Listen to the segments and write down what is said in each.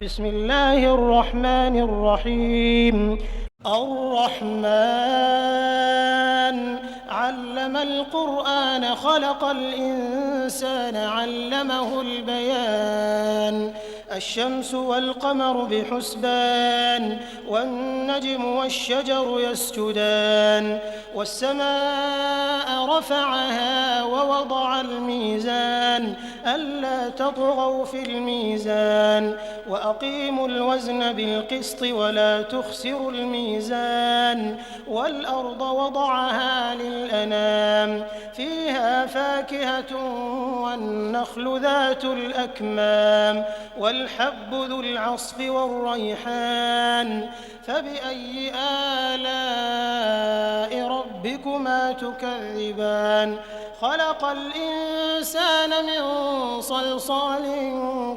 بسم الله الرحمن الرحيم. الرحمن علم القرآن خلق الإنسان علمه البيان. الشمس والقمر بحسبان والنجم والشجر يسجدان والسماء رفعها ووضع الميزان ألا تطغوا في الميزان وأقيموا الوزن بالقسط ولا تخسروا الميزان والأرض وضعها للأنام فيها فاكهة والنخل ذات الأكمام والحب ذو العصف والريحان فبأي آلاء ربكما تكذبان خلق الإنسان من صلصال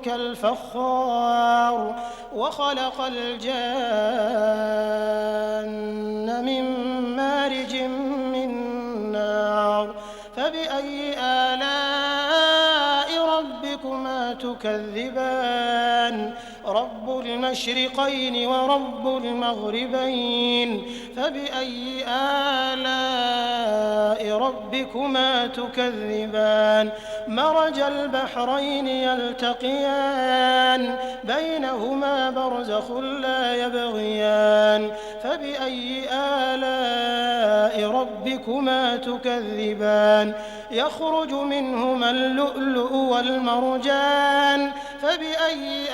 كالفخار وخلق الجان من مارج من نار فبأي آلاء ربكما تكذبان رب المشرقين ورب المغربين فبأي آلاء ربكما تكذبان مرج البحرين يلتقيان بينهما برزخ لا يبغيان فبأي آلاء ربكما تكذبان يخرج منهما اللؤلؤ والمرجان فبأي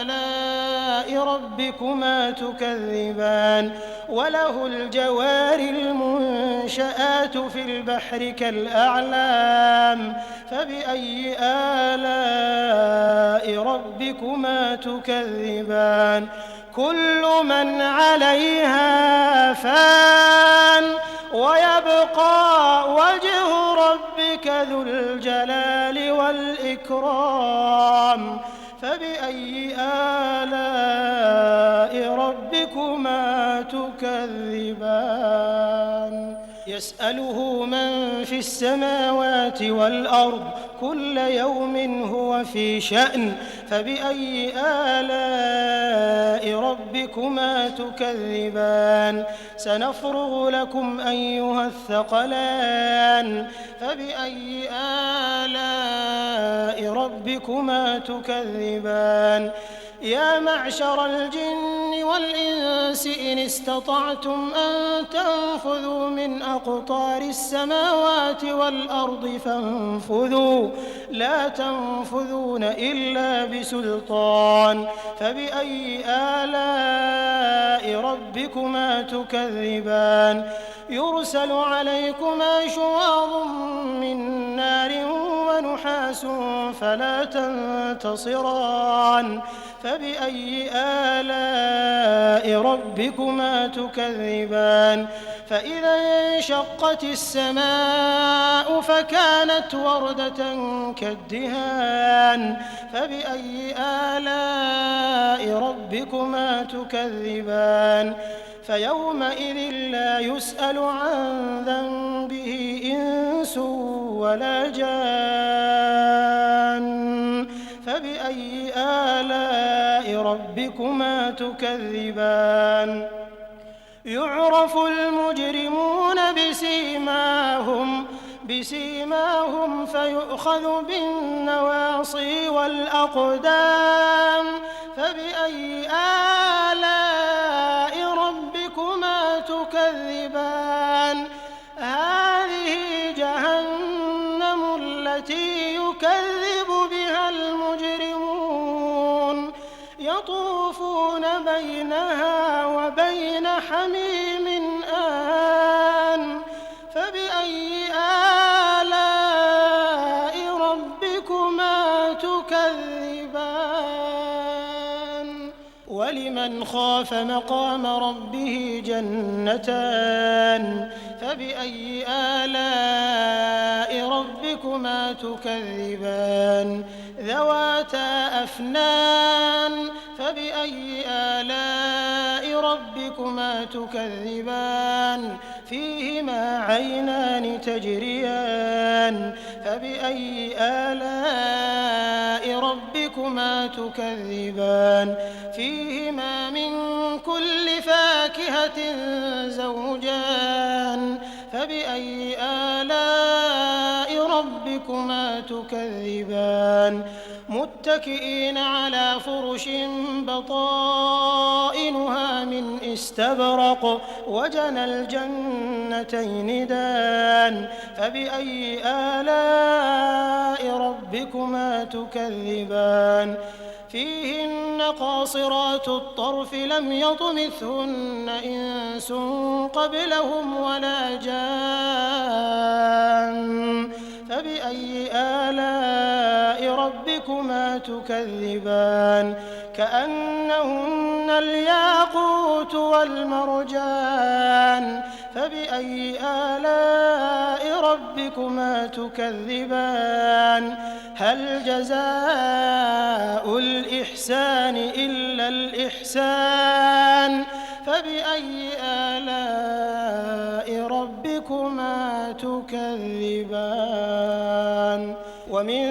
آلاء ربكما تكذبان وله الجوار المنشآت في البحر كالأعلام فبأي آلاء ربكما تكذبان كل من عليها فان ويبقى وجه ربك ذو الجلال والإكرام فبأي آلاء ربكما تكذبان يسأله من في السماوات والأرض كل يوم هو في شأن فبأي آلاء ربكما تكذبان سنفرغ لكم أيها الثقلان فبأي آلاء ربكما تكذبان يا معشر الجن والإنس إن استطعتم أن تنفذوا من أقطار السماوات والأرض فانفذوا لا تنفذون إلا بسلطان فبأي آلاء ربكما تكذبان يرسل عليكما شواظ من نار ونحاس فلا تنتصران فبأي آلاء ربكما تكذبان فإذا انشقت السماء فكانت وردة كالدهان فبأي آلاء ربكما تكذبان فيومئذ لا يسأل عن ذنبه إنس ولا جان فبأي آلاء ربكما تكذبان يعرف المجرمون بسيماهم فيؤخذ بالنواصي والأقدام فبأي آلاء ربكما تكذبان هذه جهنم التي يكذب بها المجرمون يطوفون بينها وبين حميم آن فبأي آلاء ربكما تكذبان ولمن خاف مقام ربه جنتان فبأي آلاء ربكما تكذبان ذواتا أفنان فبأي آلاء ربكما تكذبان فيهما عينان تجريان فبأي آلاء ربكما تكذبان فيهما من كل فاكهة زوجان فبأي آلاء ربكما تكذبان متكئين على فرش بطائنها من استبرق وجنى الجنتين دان فبأي آلاء ربكما تكذبان فيهن قاصرات الطرف لم يطمثهن إنس قبلهم ولا جان فبأي آلاء ربكما تكذبان كأنهن الياقوت والمرجان فبأي آلاء ربكما تكذبان هل جزاء الإحسان إلا الإحسان فبأي آلاء ربكما تكذبان ومن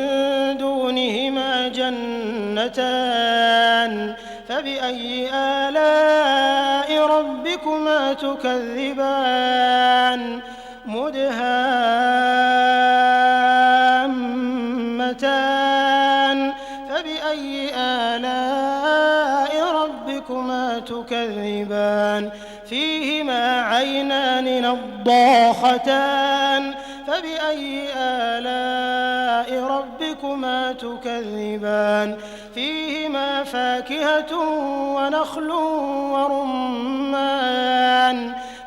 دونهما جنتان فبأي آلاء ربكما تكذبان مدهامتان فبأي آلاء ربكما تكذبان فيهما عينان نضاختان فبأي آلاء ربكما تكذبان فيهما فاكهة ونخل ورمان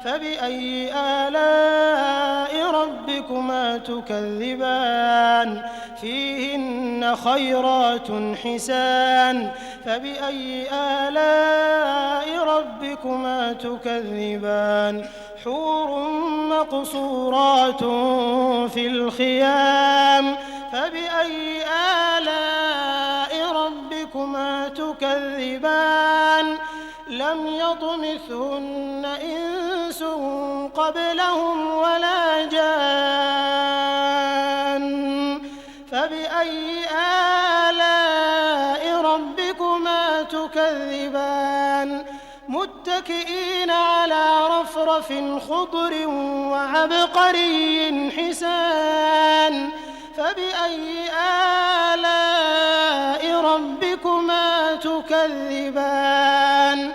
فبأي آلاء ربكما تكذبان فيهن خيرات حسان فبأي آلاء ربكما تكذبان حور مقصورات في الخيام فبأي آلاء ربكما تكذبان لم يطمثهن إنس قبلهم ولا جان فبأي آلاء ربكما تكذبان متكئين على رفرف خضر وعبقري حسان فبأي آلاء ربكما تكذبان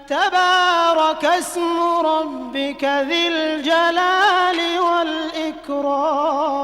تبارك اسم ربك ذي الجلال والإكرام